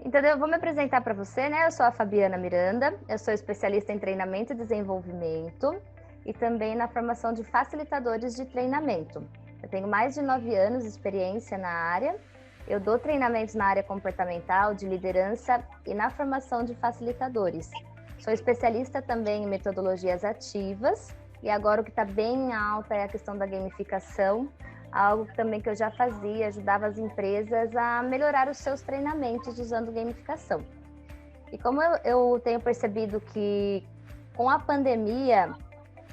Então, eu vou me apresentar para você, né? Eu sou a Fabiana Miranda, eu sou especialista em treinamento e desenvolvimento e também na formação de facilitadores de treinamento. Eu tenho mais de 9 anos de experiência na área. Eu dou treinamentos na área comportamental, de liderança e na formação de facilitadores. Sou especialista também em metodologias ativas e agora o que está bem alta é a questão da gamificação, algo também que eu já fazia, ajudava as empresas a melhorar os seus treinamentos usando gamificação. E como eu tenho percebido que com a pandemia,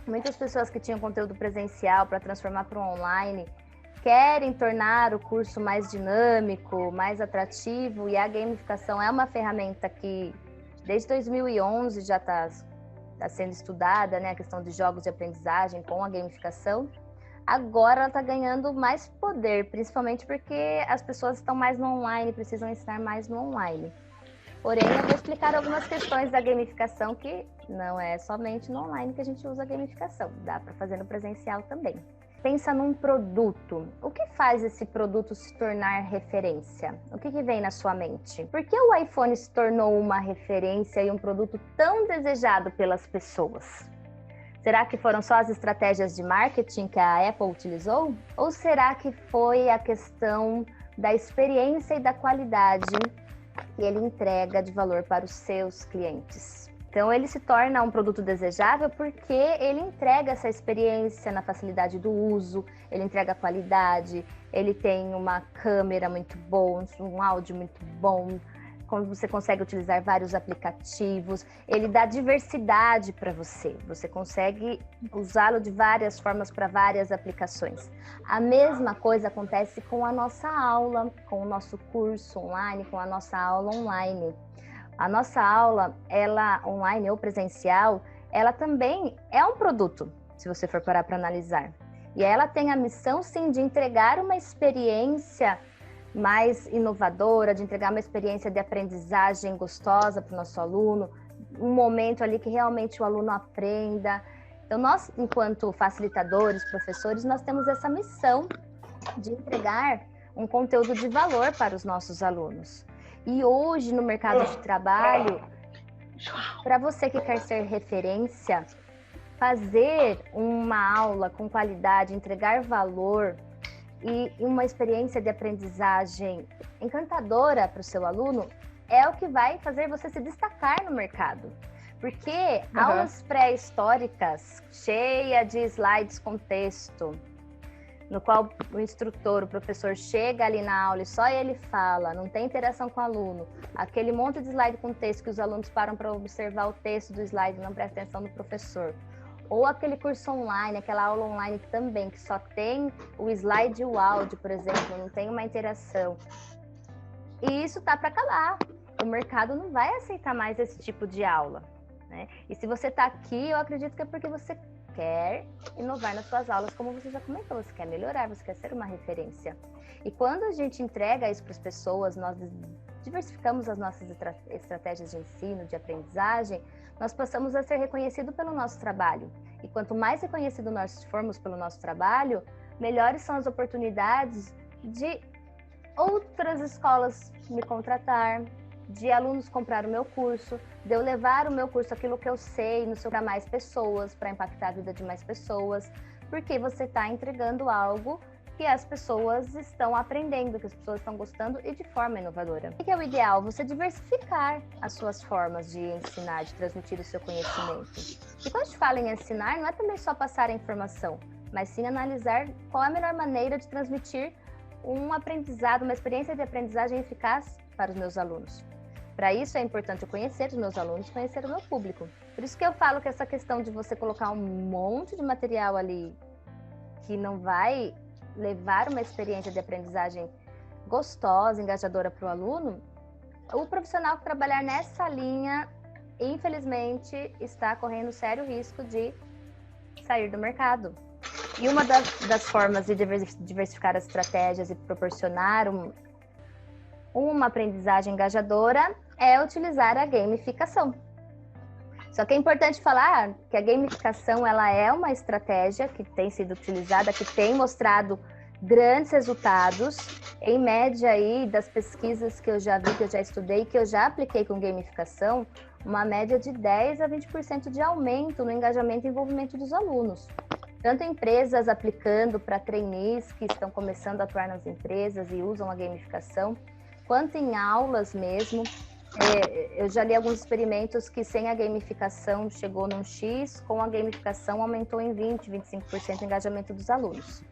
muitas pessoas que tinham conteúdo presencial para transformar para o online querem tornar o curso mais dinâmico, mais atrativo, e a gamificação é uma ferramenta que desde 2011 já está sendo estudada, né, a questão de jogos de aprendizagem com a gamificação. Agora ela está ganhando mais poder, principalmente porque as pessoas estão mais no online, precisam ensinar mais no online. Porém, eu vou explicar algumas questões da gamificação que não é somente no online que a gente usa a gamificação, dá para fazer no presencial também. Pensa num produto. O que faz esse produto se tornar referência? O que vem na sua mente? Por que o iPhone se tornou uma referência e um produto tão desejado pelas pessoas? Será que foram só as estratégias de marketing que a Apple utilizou? Ou será que foi a questão da experiência e da qualidade que ele entrega de valor para os seus clientes? Então, ele se torna um produto desejável porque ele entrega essa experiência na facilidade do uso, ele entrega qualidade, ele tem uma câmera muito boa, um áudio muito bom, quando você consegue utilizar vários aplicativos, ele dá diversidade para você. Você consegue usá-lo de várias formas para várias aplicações. A mesma coisa acontece com a nossa aula, com o nosso curso online, com a nossa aula online. A nossa aula, ela online ou presencial, ela também é um produto, se você for parar para analisar. E ela tem a missão, sim, de entregar uma experiência mais inovadora, de entregar uma experiência de aprendizagem gostosa para o nosso aluno, um momento ali que realmente o aluno aprenda. Então, nós, enquanto facilitadores, professores, nós temos essa missão de entregar um conteúdo de valor para os nossos alunos. E hoje, no mercado de trabalho, para você que quer ser referência, fazer uma aula com qualidade, entregar valor e uma experiência de aprendizagem encantadora para o seu aluno é o que vai fazer você se destacar no mercado. Porque aulas pré-históricas, cheia de slides com texto, no qual o instrutor, o professor chega ali na aula e só ele fala, não tem interação com o aluno, aquele monte de slide com texto que os alunos param para observar o texto do slide e não prestam atenção no professor. Ou aquele curso online, aquela aula online também, que só tem o slide e o áudio, por exemplo, não tem uma interação. E isso tá para acabar. O mercado não vai aceitar mais esse tipo de aula, né? E se você está aqui, eu acredito que é porque você quer inovar nas suas aulas, como você já comentou, você quer melhorar, você quer ser uma referência. E quando a gente entrega isso para as pessoas, nós diversificamos as nossas estratégias de ensino, de aprendizagem, nós passamos a ser reconhecidos pelo nosso trabalho. E quanto mais reconhecido nós formos pelo nosso trabalho, melhores são as oportunidades de outras escolas me contratar, de alunos comprar o meu curso, de eu levar o meu curso, aquilo que eu sei, para mais pessoas, para impactar a vida de mais pessoas, porque você está entregando algo que as pessoas estão aprendendo, que as pessoas estão gostando e de forma inovadora. O que é o ideal? Você diversificar as suas formas de ensinar, de transmitir o seu conhecimento. E quando a gente fala em ensinar, não é também só passar a informação, mas sim analisar qual é a melhor maneira de transmitir um aprendizado, uma experiência de aprendizagem eficaz para os meus alunos. Para isso é importante eu conhecer os meus alunos, conhecer o meu público. Por isso que eu falo que essa questão de você colocar um monte de material ali que não vai levar uma experiência de aprendizagem gostosa, engajadora para o aluno, o profissional que trabalhar nessa linha, infelizmente, está correndo sério risco de sair do mercado. E uma das formas de diversificar as estratégias e proporcionar uma aprendizagem engajadora é utilizar a gamificação. Só que é importante falar que a gamificação ela é uma estratégia que tem sido utilizada, que tem mostrado grandes resultados, em média aí das pesquisas que eu já vi, que eu já estudei, que eu já apliquei com gamificação, uma média de 10 a 20% de aumento no engajamento e envolvimento dos alunos. Tanto empresas aplicando para trainees que estão começando a atuar nas empresas e usam a gamificação, quanto em aulas mesmo. Eu já li alguns experimentos que sem a gamificação chegou num X, com a gamificação aumentou em 20, 25% o engajamento dos alunos.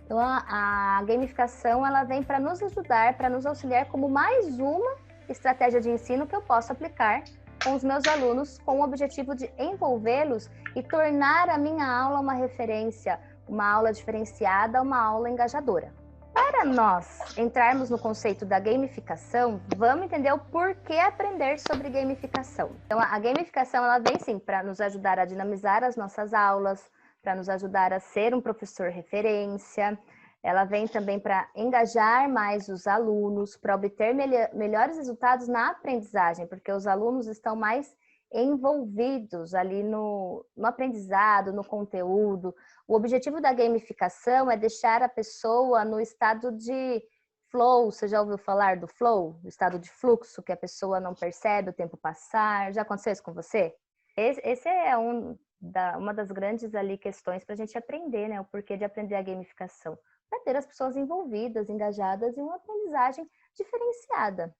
Então, a gamificação ela vem para nos ajudar, para nos auxiliar como mais uma estratégia de ensino que eu posso aplicar com os meus alunos, com o objetivo de envolvê-los e tornar a minha aula uma referência, uma aula diferenciada, uma aula engajadora. Para nós entrarmos no conceito da gamificação, vamos entender o porquê aprender sobre gamificação. Então, a gamificação ela vem sim para nos ajudar a dinamizar as nossas aulas, para nos ajudar a ser um professor referência. Ela vem também para engajar mais os alunos, para obter melhores resultados na aprendizagem, porque os alunos estão mais envolvidos ali no aprendizado, no conteúdo. O objetivo da gamificação é deixar a pessoa no estado de flow. Você já ouviu falar do flow? O estado de fluxo, que a pessoa não percebe o tempo passar. Já aconteceu isso com você? Esse é uma das grandes ali questões para a gente aprender, né? O porquê de aprender a gamificação. Para ter as pessoas envolvidas, engajadas em uma aprendizagem diferenciada.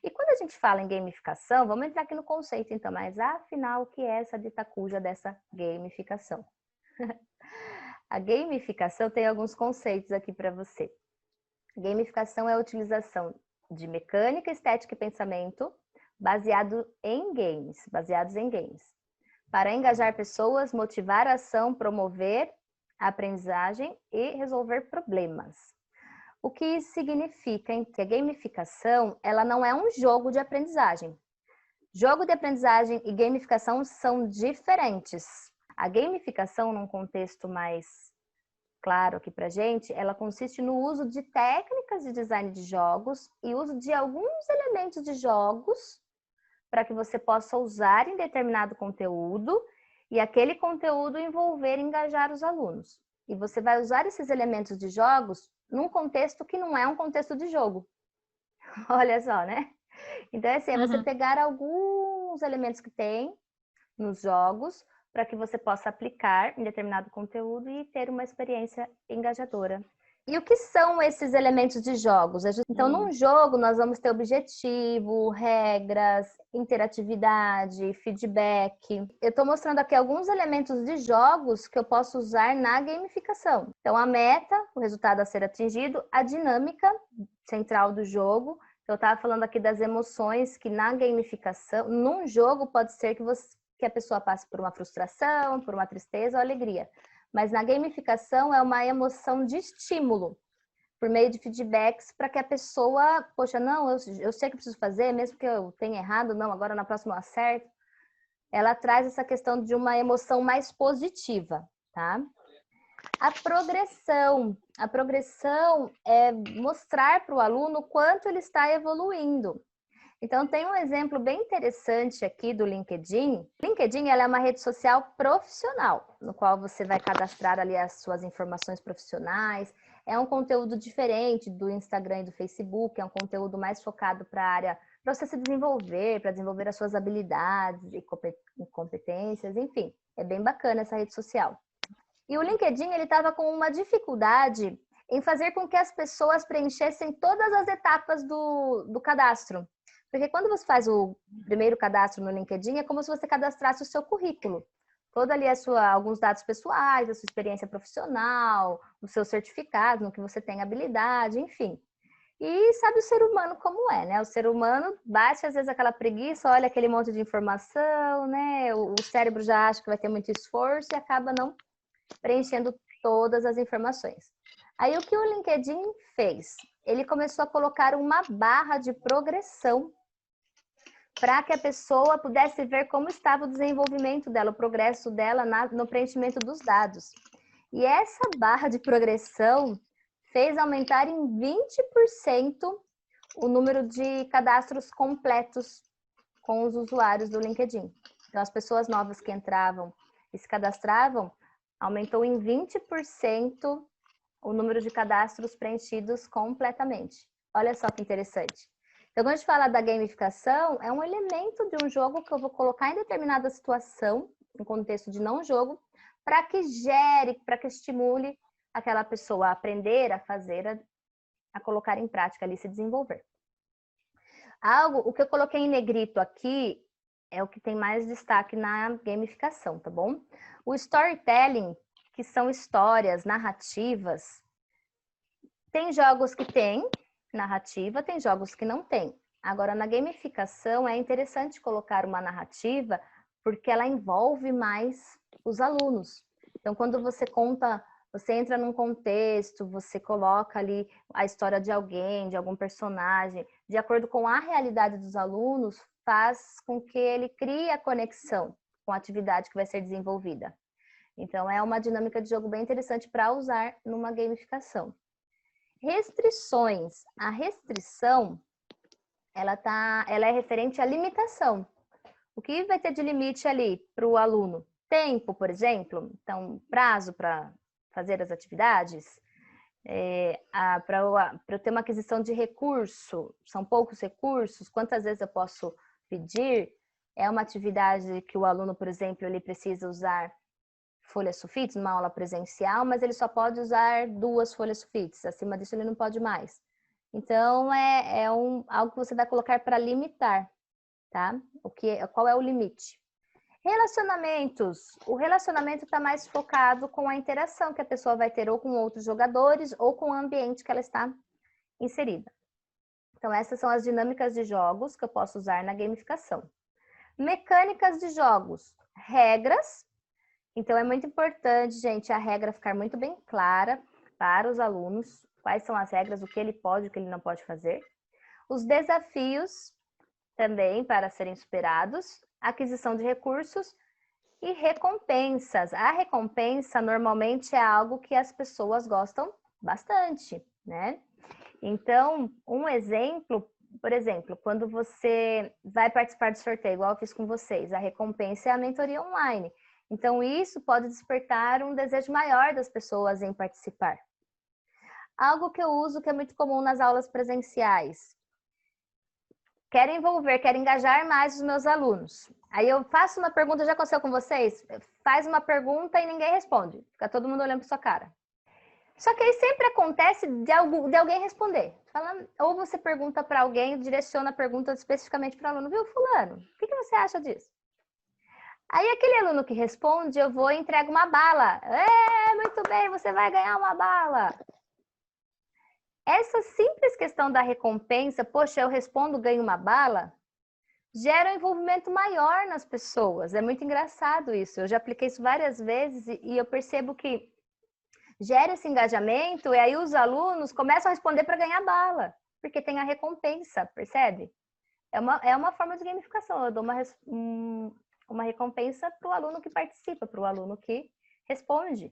E quando a gente fala em gamificação, vamos entrar aqui no conceito então, mas afinal, o que é essa dita cuja dessa gamificação? A gamificação tem alguns conceitos aqui para você. Gamificação é a utilização de mecânica, estética e pensamento baseados em games, para engajar pessoas, motivar a ação, promover a aprendizagem e resolver problemas. O que isso significa? Que a gamificação ela não é um jogo de aprendizagem. Jogo de aprendizagem e gamificação são diferentes. A gamificação, num contexto mais claro aqui pra gente, ela consiste no uso de técnicas de design de jogos e uso de alguns elementos de jogos para que você possa usar em determinado conteúdo e aquele conteúdo envolver e engajar os alunos. E você vai usar esses elementos de jogos num contexto que não é um contexto de jogo. Olha só, né? Então, assim, é você pegar alguns elementos que tem nos jogos para que você possa aplicar em determinado conteúdo e ter uma experiência engajadora. E o que são esses elementos de jogos? Então, num jogo, nós vamos ter objetivo, regras, interatividade, feedback. Eu estou mostrando aqui alguns elementos de jogos que eu posso usar na gamificação. Então, a meta, o resultado a ser atingido, a dinâmica central do jogo. Eu estava falando aqui das emoções que na gamificação, num jogo, pode ser que a pessoa passe por uma frustração, por uma tristeza ou alegria. Mas na gamificação é uma emoção de estímulo, por meio de feedbacks, para que a pessoa, poxa, não, eu sei que preciso fazer, mesmo que eu tenha errado, não, agora na próxima eu acerto. Ela traz essa questão de uma emoção mais positiva, tá? A progressão é mostrar para o aluno quanto ele está evoluindo. Então, tem um exemplo bem interessante aqui do LinkedIn. O LinkedIn ela é uma rede social profissional, no qual você vai cadastrar ali as suas informações profissionais. É um conteúdo diferente do Instagram e do Facebook, é um conteúdo mais focado para a área, para você se desenvolver, para desenvolver as suas habilidades e competências, enfim. É bem bacana essa rede social. E o LinkedIn, ele estava com uma dificuldade em fazer com que as pessoas preenchessem todas as etapas do cadastro. Porque quando você faz o primeiro cadastro no LinkedIn, é como se você cadastrasse o seu currículo. Toda ali alguns dados pessoais, a sua experiência profissional, o seu certificado, no que você tem habilidade, enfim. E sabe o ser humano como é, né? O ser humano bate às vezes aquela preguiça, olha aquele monte de informação, né? O cérebro já acha que vai ter muito esforço e acaba não preenchendo todas as informações. Aí o que o LinkedIn fez? Ele começou a colocar uma barra de progressão para que a pessoa pudesse ver como estava o desenvolvimento dela, o progresso dela no preenchimento dos dados. E essa barra de progressão fez aumentar em 20% o número de cadastros completos com os usuários do LinkedIn. Então, as pessoas novas que entravam e se cadastravam, aumentou em 20% o número de cadastros preenchidos completamente. Olha só que interessante. Então, quando a gente fala da gamificação, é um elemento de um jogo que eu vou colocar em determinada situação, em contexto de não jogo, para que gere, para que estimule aquela pessoa a aprender, a fazer, a colocar em prática ali, se desenvolver. O que eu coloquei em negrito aqui é o que tem mais destaque na gamificação, tá bom? O storytelling, que são histórias, narrativas, tem jogos que tem narrativa, tem jogos que não tem. Agora, na gamificação, é interessante colocar uma narrativa porque ela envolve mais os alunos. Então, quando você conta, você entra num contexto, você coloca ali a história de alguém, de algum personagem, de acordo com a realidade dos alunos, faz com que ele crie a conexão com a atividade que vai ser desenvolvida. Então, é uma dinâmica de jogo bem interessante para usar numa gamificação. Restrições. A restrição, ela é referente à limitação. O que vai ter de limite ali para o aluno? Tempo, por exemplo. Então, prazo para fazer as atividades. Para eu ter uma aquisição de recurso, são poucos recursos, quantas vezes eu posso pedir? É uma atividade que o aluno, por exemplo, ele precisa usar folhas sulfites numa aula presencial, mas ele só pode usar 2 folhas sulfites, acima disso ele não pode mais. Então, algo que você vai colocar para limitar, tá? Qual é o limite? Relacionamentos. O relacionamento está mais focado com a interação que a pessoa vai ter ou com outros jogadores ou com o ambiente que ela está inserida. Então, essas são as dinâmicas de jogos que eu posso usar na gamificação. Mecânicas de jogos. Regras. Então, é muito importante, gente, a regra ficar muito bem clara para os alunos. Quais são as regras, o que ele pode, o que ele não pode fazer. Os desafios também para serem superados. Aquisição de recursos e recompensas. A recompensa normalmente é algo que as pessoas gostam bastante, né? Então, um exemplo, por exemplo, quando você vai participar do sorteio, igual eu fiz com vocês, a recompensa é a mentoria online. Então, isso pode despertar um desejo maior das pessoas em participar. Algo que eu uso que é muito comum nas aulas presenciais. Quero envolver, quero engajar mais os meus alunos. Aí eu faço uma pergunta, já aconteceu com vocês? Faz uma pergunta e ninguém responde. Fica todo mundo olhando para sua cara. Só que aí sempre acontece de alguém responder. Ou você pergunta para alguém, direciona a pergunta especificamente para o aluno. Viu, fulano, o que você acha disso? Aí aquele aluno que responde, eu vou e entrego uma bala. Muito bem, você vai ganhar uma bala. Essa simples questão da recompensa, poxa, eu respondo, ganho uma bala, gera um envolvimento maior nas pessoas. É muito engraçado isso. Eu já apliquei isso várias vezes e eu percebo que gera esse engajamento e aí os alunos começam a responder para ganhar bala, porque tem a recompensa, percebe? É uma forma de gamificação. Eu dou uma recompensa para o aluno que participa, para o aluno que responde.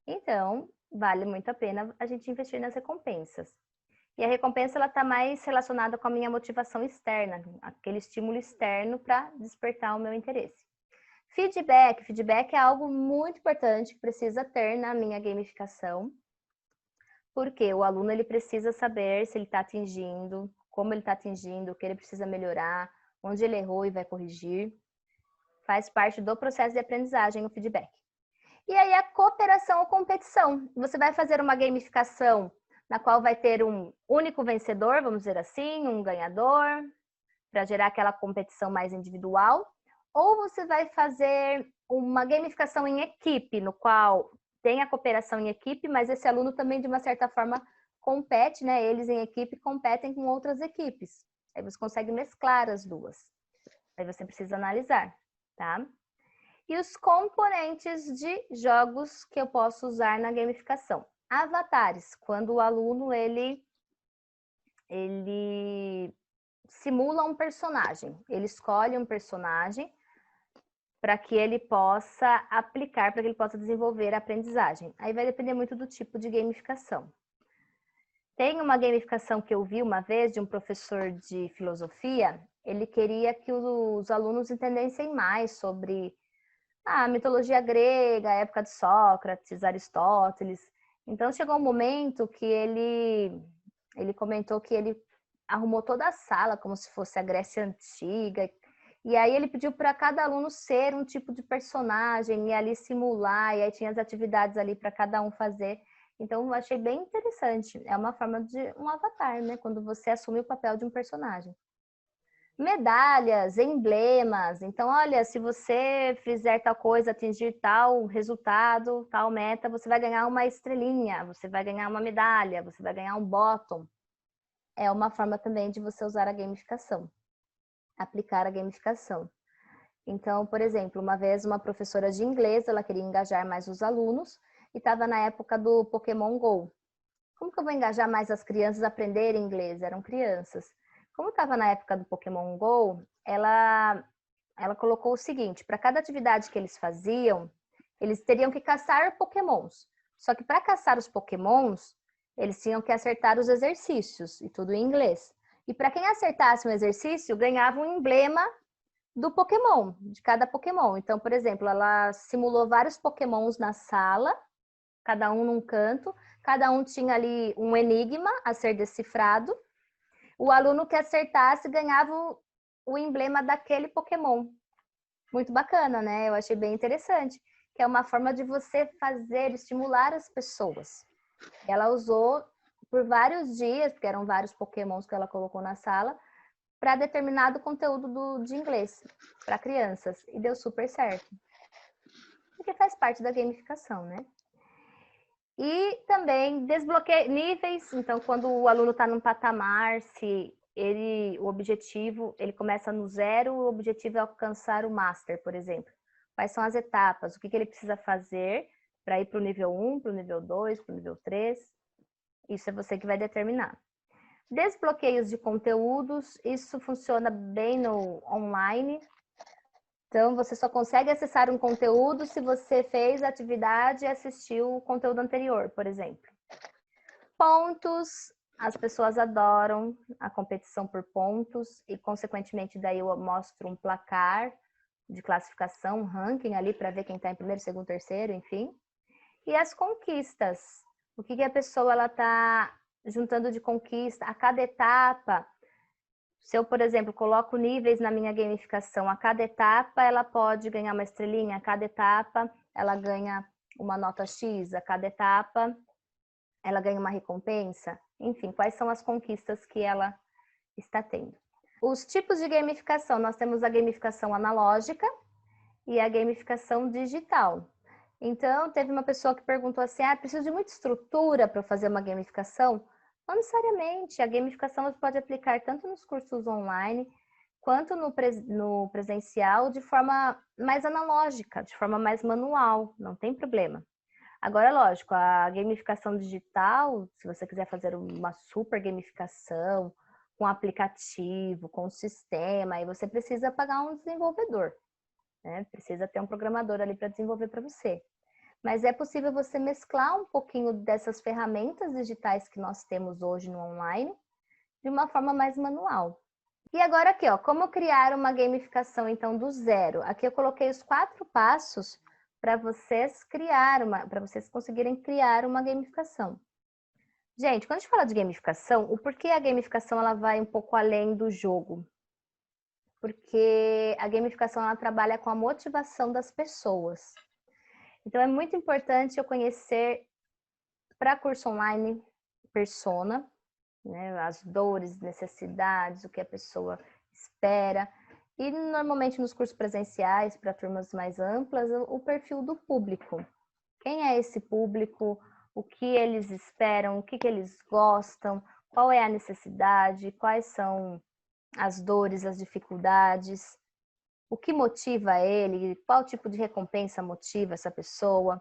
Então, vale muito a pena a gente investir nas recompensas. E a recompensa ela está mais relacionada com a minha motivação externa, aquele estímulo externo para despertar o meu interesse. Feedback. Feedback é algo muito importante que precisa ter na minha gamificação, porque o aluno ele precisa saber se ele está atingindo, como ele está atingindo, o que ele precisa melhorar, onde ele errou e vai corrigir. Faz parte do processo de aprendizagem o feedback. E aí a cooperação ou competição. Você vai fazer uma gamificação na qual vai ter um único vencedor, vamos dizer assim, um ganhador, para gerar aquela competição mais individual. Ou você vai fazer uma gamificação em equipe, no qual tem a cooperação em equipe, mas esse aluno também, de uma certa forma, compete, né? Eles em equipe competem com outras equipes. Aí você consegue mesclar as duas. Aí você precisa analisar, tá? E os componentes de jogos que eu posso usar na gamificação. Avatares, quando o aluno ele simula um personagem. Ele escolhe um personagem para que ele possa aplicar, para que ele possa desenvolver a aprendizagem. Aí vai depender muito do tipo de gamificação. Tem uma gamificação que eu vi uma vez de um professor de filosofia, ele queria que os alunos entendessem mais sobre a mitologia grega, a época de Sócrates, Aristóteles. Então chegou um momento que ele comentou que ele arrumou toda a sala como se fosse a Grécia Antiga. E aí ele pediu para cada aluno ser um tipo de personagem e ali simular, e aí tinha as atividades ali para cada um fazer. Então eu achei bem interessante. É uma forma de um avatar, né? Quando você assume o papel de um personagem. Medalhas, emblemas. Então, olha, se você fizer tal coisa, atingir tal resultado, tal meta, você vai ganhar uma estrelinha, você vai ganhar uma medalha, você vai ganhar um bottom. É uma forma também de você usar a gamificação, aplicar a gamificação. Então, por exemplo, uma vez uma professora de inglês, ela queria engajar mais os alunos e estava na época do Pokémon Go. Como que eu vou engajar mais as crianças a aprenderem inglês? Eram crianças. Como estava na época do Pokémon Go, ela colocou o seguinte: para cada atividade que eles faziam, eles teriam que caçar Pokémons. Só que para caçar os Pokémons, eles tinham que acertar os exercícios, e tudo em inglês. E para quem acertasse um exercício, ganhava um emblema do Pokémon, de cada Pokémon. Então, por exemplo, ela simulou vários Pokémons na sala, cada um num canto, cada um tinha ali um enigma a ser decifrado. O aluno que acertasse ganhava o emblema daquele Pokémon. Muito bacana, né? Eu achei bem interessante, que é uma forma de você fazer, estimular as pessoas. Ela usou por vários dias, porque eram vários Pokémons que ela colocou na sala, para determinado conteúdo de inglês, para crianças, e deu super certo. Porque faz parte da gamificação, né? E também desbloqueia níveis, então quando o aluno está num patamar, se o objetivo, ele começa no zero, o objetivo é alcançar o master, por exemplo. Quais são as etapas, o que ele precisa fazer para ir para o nível 1, para o nível 2, para o nível 3, isso é você que vai determinar. Desbloqueios de conteúdos, isso funciona bem no online. Então, você só consegue acessar um conteúdo se você fez a atividade e assistiu o conteúdo anterior, por exemplo. Pontos, as pessoas adoram a competição por pontos e, consequentemente, daí eu mostro um placar de classificação, um ranking ali para ver quem está em primeiro, segundo, terceiro, enfim. E as conquistas, o que a pessoa está juntando de conquista a cada etapa. Se eu, por exemplo, coloco níveis na minha gamificação, a cada etapa ela pode ganhar uma estrelinha, a cada etapa ela ganha uma nota X, a cada etapa ela ganha uma recompensa. Enfim, quais são as conquistas que ela está tendo. Os tipos de gamificação, nós temos a gamificação analógica e a gamificação digital. Então, teve uma pessoa que perguntou assim, preciso de muita estrutura para fazer uma gamificação? Não necessariamente, a gamificação você pode aplicar tanto nos cursos online, quanto no presencial, de forma mais analógica, de forma mais manual, não tem problema. Agora, lógico, a gamificação digital, se você quiser fazer uma super gamificação, com aplicativo, com sistema, aí você precisa pagar um desenvolvedor, né? Precisa ter um programador ali para desenvolver para você. Mas é possível você mesclar um pouquinho dessas ferramentas digitais que nós temos hoje no online de uma forma mais manual. E agora aqui, ó, como criar uma gamificação então do zero? Aqui eu coloquei os 4 passos para vocês para vocês conseguirem criar uma gamificação. Gente, quando a gente fala de gamificação, o porquê a gamificação ela vai um pouco além do jogo? Porque a gamificação ela trabalha com a motivação das pessoas. Então, é muito importante eu conhecer, para curso online, persona, né, as dores, necessidades, o que a pessoa espera. E, normalmente, nos cursos presenciais, para turmas mais amplas, o perfil do público. Quem é esse público? O que eles esperam? O que eles gostam? Qual é a necessidade? Quais são as dores, as dificuldades? O que motiva ele? Qual tipo de recompensa motiva essa pessoa?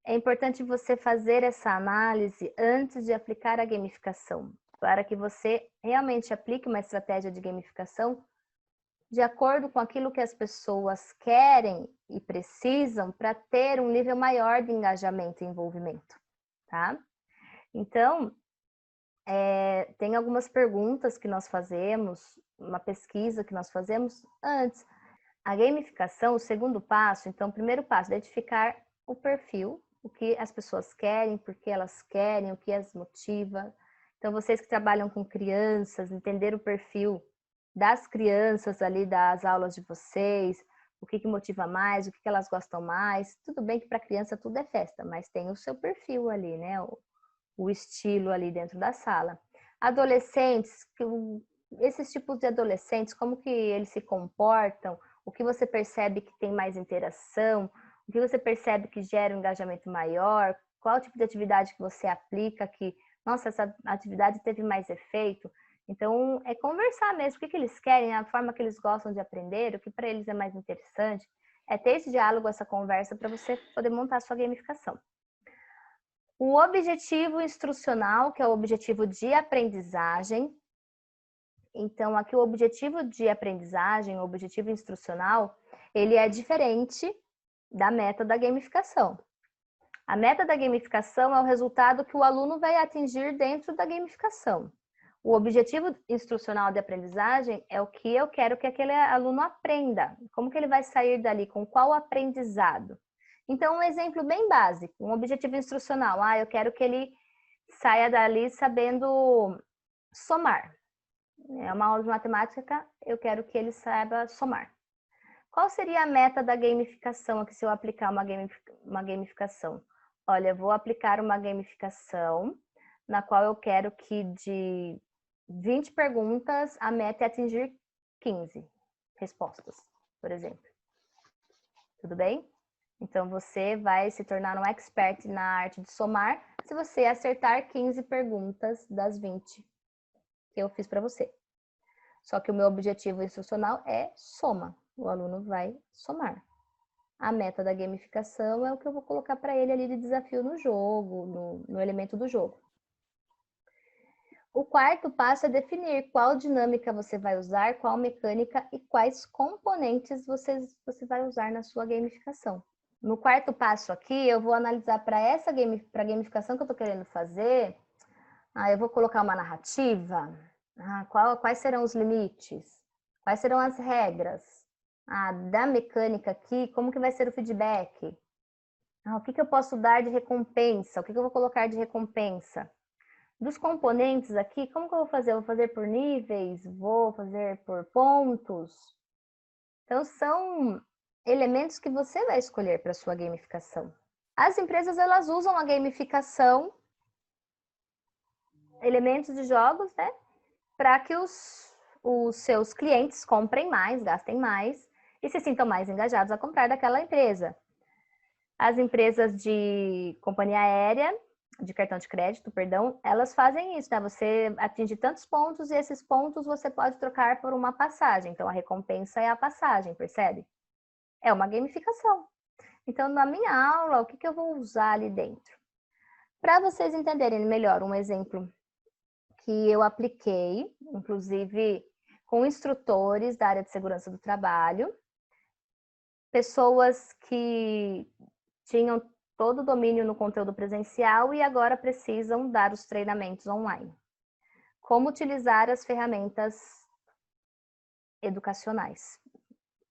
É importante você fazer essa análise antes de aplicar a gamificação, para que você realmente aplique uma estratégia de gamificação de acordo com aquilo que as pessoas querem e precisam para ter um nível maior de engajamento e envolvimento, tá? Então, tem algumas perguntas que nós fazemos, uma pesquisa que nós fazemos antes. A gamificação, o segundo passo, então, o primeiro passo, identificar o perfil o que as pessoas querem, por que elas querem, o que as motiva. Então, vocês que trabalham com crianças, entender o perfil das crianças ali das aulas de vocês, o que motiva mais, o que elas gostam mais. Tudo bem que para criança tudo é festa, mas tem o seu perfil ali, né? O estilo ali dentro da sala. Adolescentes, esses tipos de adolescentes, como que eles se comportam, o que você percebe que tem mais interação, o que você percebe que gera um engajamento maior, qual tipo de atividade que você aplica que, nossa, essa atividade teve mais efeito. Então, é conversar mesmo, o que eles querem, a forma que eles gostam de aprender, o que para eles é mais interessante, é ter esse diálogo, essa conversa para você poder montar a sua gamificação. O objetivo instrucional, que é o objetivo de aprendizagem. Então, aqui o objetivo de aprendizagem, o objetivo instrucional, ele é diferente da meta da gamificação. A meta da gamificação é o resultado que o aluno vai atingir dentro da gamificação. O objetivo instrucional de aprendizagem é o que eu quero que aquele aluno aprenda. Como que ele vai sair dali, com qual aprendizado? Então, um exemplo bem básico, um objetivo instrucional. Eu quero que ele saia dali sabendo somar. É uma aula de matemática, eu quero que ele saiba somar. Qual seria a meta da gamificação aqui se eu aplicar uma gamificação? Olha, eu vou aplicar uma gamificação na qual eu quero que de 20 perguntas, a meta é atingir 15 respostas, por exemplo. Tudo bem? Então, você vai se tornar um expert na arte de somar se você acertar 15 perguntas das 20 que eu fiz para você. Só que o meu objetivo instrucional é soma. O aluno vai somar. A meta da gamificação é o que eu vou colocar para ele ali de desafio no jogo, no elemento do jogo. O quarto passo é definir qual dinâmica você vai usar, qual mecânica e quais componentes você vai usar na sua gamificação. No quarto passo aqui, eu vou analisar para a gamificação que eu estou querendo fazer, eu vou colocar uma narrativa, quais serão os limites, quais serão as regras, da mecânica aqui, como que vai ser o feedback, o que eu posso dar de recompensa, o que eu vou colocar de recompensa. Dos componentes aqui, como que eu vou fazer? Eu vou fazer por níveis? Vou fazer por pontos? Então, são elementos que você vai escolher para a sua gamificação. As empresas, elas usam a gamificação, elementos de jogos, né? Para que os seus clientes comprem mais, gastem mais e se sintam mais engajados a comprar daquela empresa. As empresas de companhia aérea, de cartão de crédito, perdão, elas fazem isso, tá? Você atinge tantos pontos e esses pontos você pode trocar por uma passagem. Então, a recompensa é a passagem, percebe? É uma gamificação. Então, na minha aula, o que eu vou usar ali dentro? Para vocês entenderem melhor, um exemplo que eu apliquei, inclusive com instrutores da área de segurança do trabalho, pessoas que tinham todo o domínio no conteúdo presencial e agora precisam dar os treinamentos online. Como utilizar as ferramentas educacionais.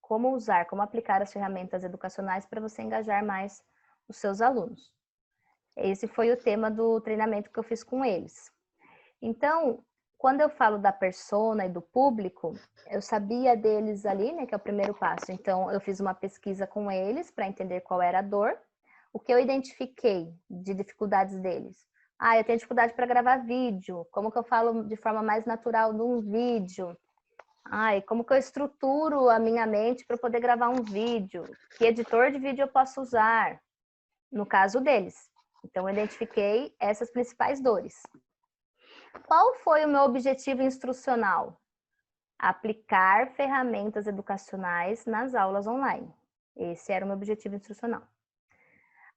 Como usar, como aplicar as ferramentas educacionais para você engajar mais os seus alunos. Esse foi o tema do treinamento que eu fiz com eles. Então, quando eu falo da persona e do público, eu sabia deles ali, né, que é o primeiro passo. Então, eu fiz uma pesquisa com eles para entender qual era a dor. O que eu identifiquei de dificuldades deles? Eu tenho dificuldade para gravar vídeo. Como que eu falo de forma mais natural num vídeo? Como que eu estruturo a minha mente para poder gravar um vídeo? Que editor de vídeo eu posso usar? No caso deles. Então, eu identifiquei essas principais dores. Qual foi o meu objetivo instrucional? Aplicar ferramentas educacionais nas aulas online. Esse era o meu objetivo instrucional.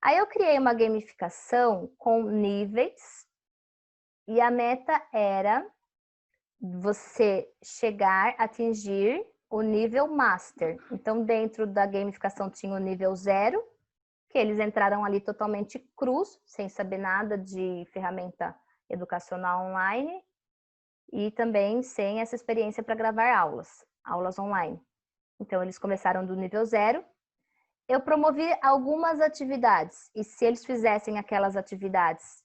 Aí eu criei uma gamificação com níveis e a meta era você chegar a atingir o nível master. Então, dentro da gamificação tinha o nível 0, que eles entraram ali totalmente crus, sem saber nada de ferramenta educacional online e também sem essa experiência para gravar aulas online. Então, eles começaram do nível 0 Eu promovi algumas atividades, e se eles fizessem aquelas atividades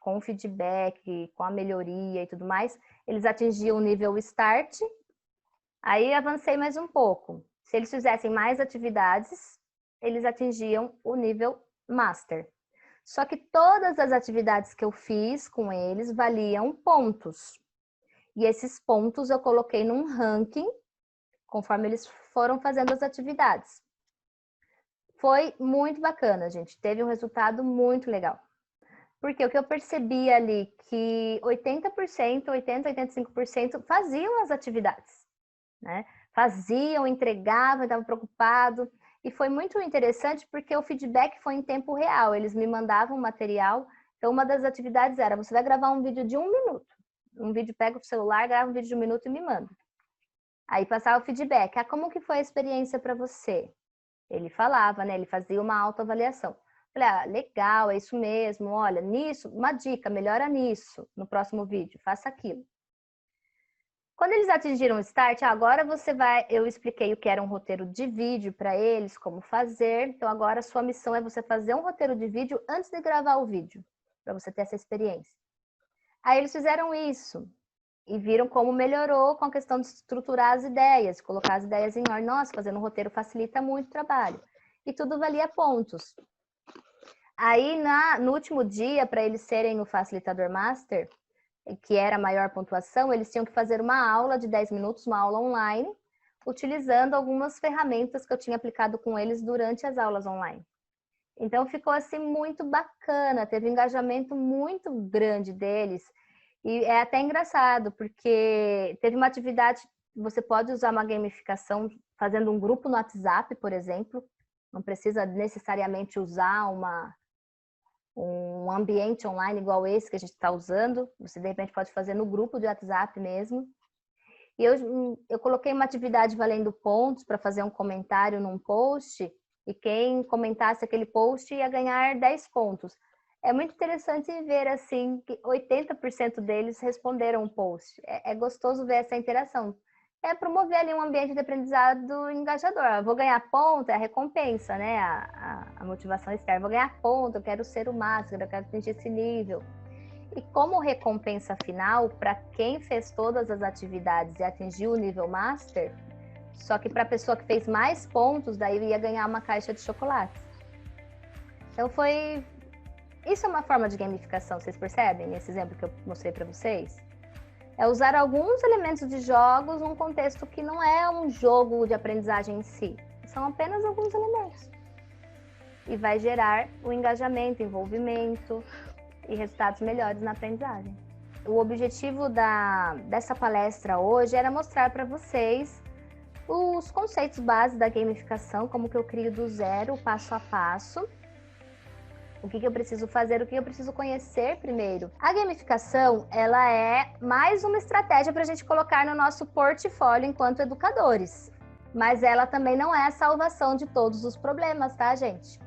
com feedback, com a melhoria e tudo mais, eles atingiam o nível start, aí avancei mais um pouco. Se eles fizessem mais atividades, eles atingiam o nível master. Só que todas as atividades que eu fiz com eles valiam pontos. E esses pontos eu coloquei num ranking, conforme eles foram fazendo as atividades. Foi muito bacana, gente. Teve um resultado muito legal. Porque o que eu percebi ali que 80%, 85% faziam as atividades, né? Faziam, entregavam, estavam preocupados. E foi muito interessante porque o feedback foi em tempo real. Eles me mandavam material. Então, uma das atividades era, você vai gravar um vídeo de 1 minuto. Um vídeo, pega o celular, grava um vídeo de 1 minuto e me manda. Aí passava o feedback. Ah, como que foi a experiência para você? Ele falava, né? Ele fazia uma autoavaliação. Falei, ah, legal, é isso mesmo. Olha, nisso, uma dica, melhora nisso no próximo vídeo, faça aquilo. Quando eles atingiram o start, agora você vai. Eu expliquei o que era um roteiro de vídeo para eles, como fazer. Então, agora a sua missão é você fazer um roteiro de vídeo antes de gravar o vídeo, para você ter essa experiência. Aí eles fizeram isso e viram como melhorou com a questão de estruturar as ideias, colocar as ideias em ordem. Nossa, fazendo um roteiro facilita muito o trabalho. E tudo valia pontos. Aí, no último dia, para eles serem o facilitador master, que era a maior pontuação, eles tinham que fazer uma aula de 10 minutos, uma aula online, utilizando algumas ferramentas que eu tinha aplicado com eles durante as aulas online. Então, ficou assim muito bacana, teve um engajamento muito grande deles. E é até engraçado, porque teve uma atividade, você pode usar uma gamificação fazendo um grupo no WhatsApp, por exemplo, não precisa necessariamente usar um ambiente online igual esse que a gente está usando, você de repente pode fazer no grupo de WhatsApp mesmo. E eu coloquei uma atividade valendo pontos para fazer um comentário num post, e quem comentasse aquele post ia ganhar 10 pontos. É muito interessante ver assim que 80% deles responderam o post. É gostoso ver essa interação. É promover ali um ambiente de aprendizado engajador. Eu vou ganhar ponto, é a recompensa, né? A motivação externa. Vou ganhar ponto, eu quero ser o máximo, eu quero atingir esse nível. E como recompensa final, para quem fez todas as atividades e atingiu o nível master, só que para a pessoa que fez mais pontos, daí ia ganhar uma caixa de chocolate. Então foi... Isso é uma forma de gamificação, vocês percebem? Nesse exemplo que eu mostrei para vocês? É usar alguns elementos de jogos num contexto que não é um jogo de aprendizagem em si. São apenas alguns elementos. E vai gerar o engajamento, envolvimento e resultados melhores na aprendizagem. O objetivo dessa palestra hoje era mostrar para vocês os conceitos básicos da gamificação, como que eu crio do zero, passo a passo. O que eu preciso fazer, o que eu preciso conhecer primeiro. A gamificação, ela é mais uma estratégia para a gente colocar no nosso portfólio enquanto educadores. Mas ela também não é a salvação de todos os problemas, tá, gente?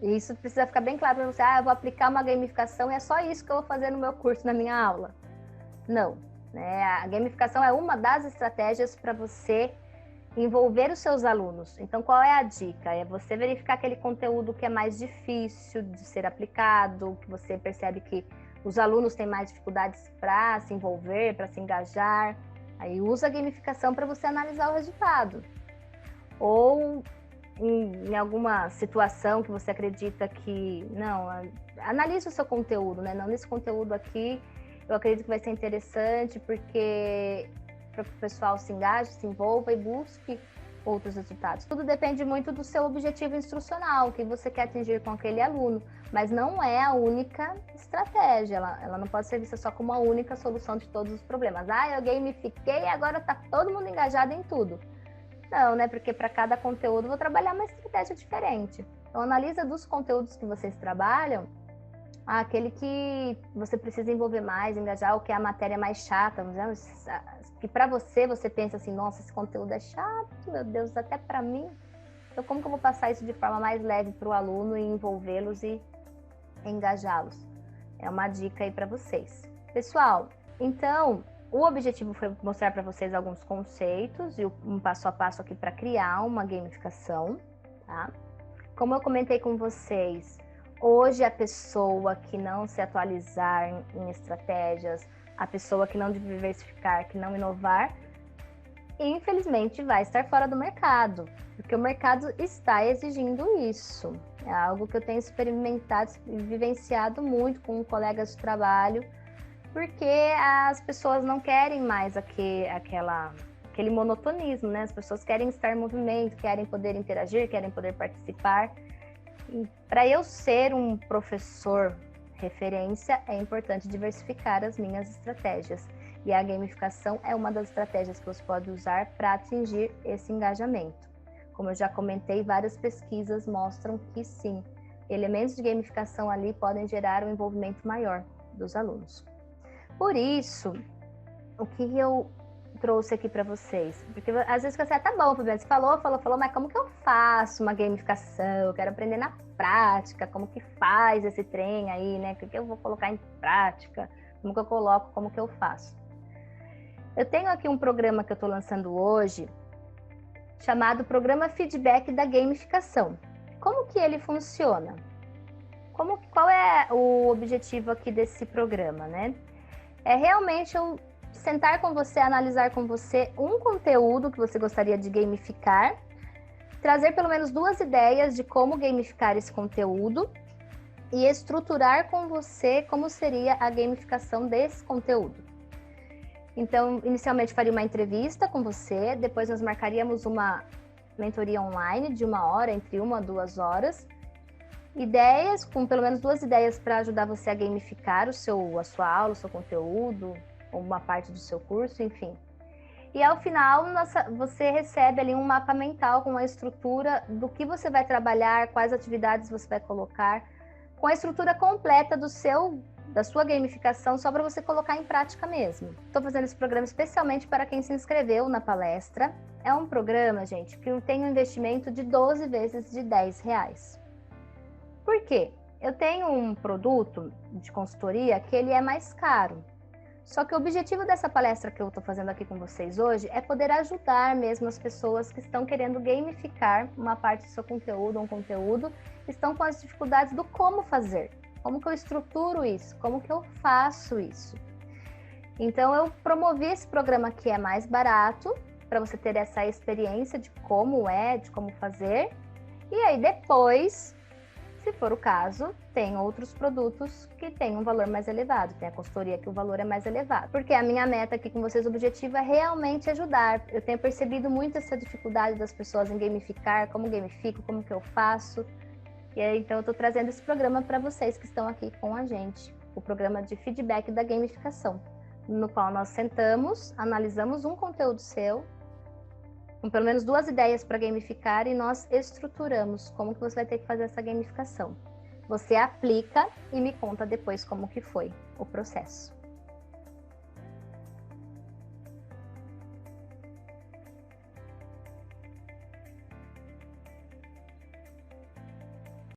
Isso precisa ficar bem claro para você. Ah, eu vou aplicar uma gamificação e é só isso que eu vou fazer no meu curso, na minha aula. Não. Né? A gamificação é uma das estratégias para você envolver os seus alunos. Então, qual é a dica? É você verificar aquele conteúdo que é mais difícil de ser aplicado, que você percebe que os alunos têm mais dificuldades para se envolver, para se engajar. Aí usa a gamificação para você analisar o resultado. Ou em alguma situação que você acredita que... Não, analise o seu conteúdo, né? Não, nesse conteúdo aqui, eu acredito que vai ser interessante, porque para que o pessoal se engaje, se envolva e busque outros resultados. Tudo depende muito do seu objetivo instrucional, o que você quer atingir com aquele aluno, mas não é a única estratégia, ela não pode ser vista só como a única solução de todos os problemas. Ah, eu gamifiquei e agora está todo mundo engajado em tudo. Não, né? Porque para cada conteúdo eu vou trabalhar uma estratégia diferente. Então, analisa dos conteúdos que vocês trabalham, aquele que você precisa envolver mais, engajar, ou que é a matéria mais chata, que para você pensa assim, nossa, esse conteúdo é chato, meu Deus, até para mim. Então, como que eu vou passar isso de forma mais leve para o aluno e envolvê-los e engajá-los? É uma dica aí para vocês. Pessoal, então, o objetivo foi mostrar para vocês alguns conceitos e um passo a passo aqui para criar uma gamificação. tá? Como eu comentei com vocês, hoje a pessoa que não se atualizar em estratégias, a pessoa que não diversificar, que não inovar, infelizmente vai estar fora do mercado, porque o mercado está exigindo isso. É algo que eu tenho experimentado e vivenciado muito com colegas de trabalho, porque as pessoas não querem mais aquele monotonismo, né? As pessoas querem estar em movimento, querem poder interagir, querem poder participar. Para eu ser um professor referência, é importante diversificar as minhas estratégias. E a gamificação é uma das estratégias que você pode usar para atingir esse engajamento. Como eu já comentei, várias pesquisas mostram que sim, elementos de gamificação ali podem gerar um envolvimento maior dos alunos. Por isso, o que eu trouxe aqui para vocês? Porque às vezes você tá bom, Fabiana, você falou, mas como que eu faço uma gamificação? Eu quero aprender na prática, como que faz esse trem aí, né? O que eu vou colocar em prática? Como que eu coloco, como que eu faço? Eu tenho aqui um programa que eu estou lançando hoje, chamado Programa Feedback da Gamificação. Como que ele funciona? Qual é o objetivo aqui desse programa, né? É realmente eu sentar com você, analisar com você um conteúdo que você gostaria de gamificar, trazer pelo menos 2 ideias de como gamificar esse conteúdo e estruturar com você como seria a gamificação desse conteúdo. Então, inicialmente faria uma entrevista com você, depois nós marcaríamos uma mentoria online de 1 hora, entre 1 a 2 horas. Ideias, com pelo menos 2 ideias para ajudar você a gamificar a sua aula, o seu conteúdo, ou uma parte do seu curso, enfim. E ao final, você recebe ali um mapa mental com a estrutura do que você vai trabalhar, quais atividades você vai colocar, com a estrutura completa da sua gamificação, só para você colocar em prática mesmo. Estou fazendo esse programa especialmente para quem se inscreveu na palestra. É um programa, gente, que tem um investimento de 12 vezes de R$10. Por quê? Eu tenho um produto de consultoria que ele é mais caro. Só que o objetivo dessa palestra que eu estou fazendo aqui com vocês hoje é poder ajudar mesmo as pessoas que estão querendo gamificar uma parte do seu conteúdo, um conteúdo, estão com as dificuldades do como fazer. Como que eu estruturo isso? Como que eu faço isso? Então, eu promovi esse programa que é mais barato, para você ter essa experiência de como fazer. E aí, depois, se for o caso, tem outros produtos que têm um valor mais elevado. Tem a consultoria que o valor é mais elevado. Porque a minha meta aqui com vocês, o objetivo é realmente ajudar. Eu tenho percebido muito essa dificuldade das pessoas em gamificar, como gamifico, como que eu faço. E aí, então, eu estou trazendo esse programa para vocês que estão aqui com a gente. O programa de feedback da gamificação, no qual nós sentamos, analisamos um conteúdo seu, com pelo menos 2 ideias para gamificar e nós estruturamos como que você vai ter que fazer essa gamificação. Você aplica e me conta depois como que foi o processo.